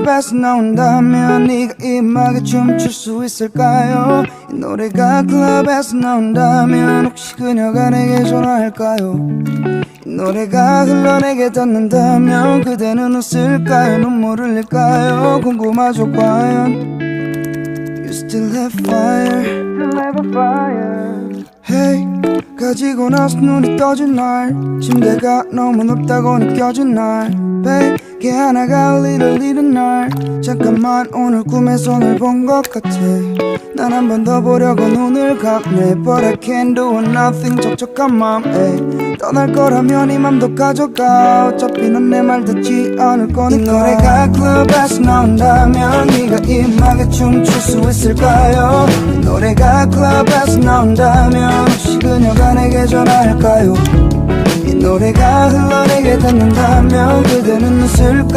클럽에서 나온다면 네가 이 음악에 춤출 수 있을까요? 이 노래가 클럽에서 나온다면 혹시 그녀가 내게 전화할까요? 이 노래가 흘러내게 닿는다면 그대는 웃을까요? 눈물을 흘릴까요? 궁금하죠 과연. You still have fire, Hey, 가지고 나서 눈이 떠진 날, 침대가 너무 높다고 느껴진 날, 베개 하나가 흘리는 날, 잠깐만 오늘 꿈에서 널 본 것 같아. 난 한 번 더 보려고 눈을 감네, But I can't do nothing. 촉촉한 맘에 떠날 거라면 이 맘도 가져가. 어차피 넌 내 말 듣지 않을 거니까. 이 노래가 클럽에서 나온다면 네가 이 음악에 춤출 수 있을까요? 이 노래가 클럽에서 나온다면 혹시 그녀가 내게 전화할까요? 이 노래가 흘러내게 닿는다면 그대는 웃을까요?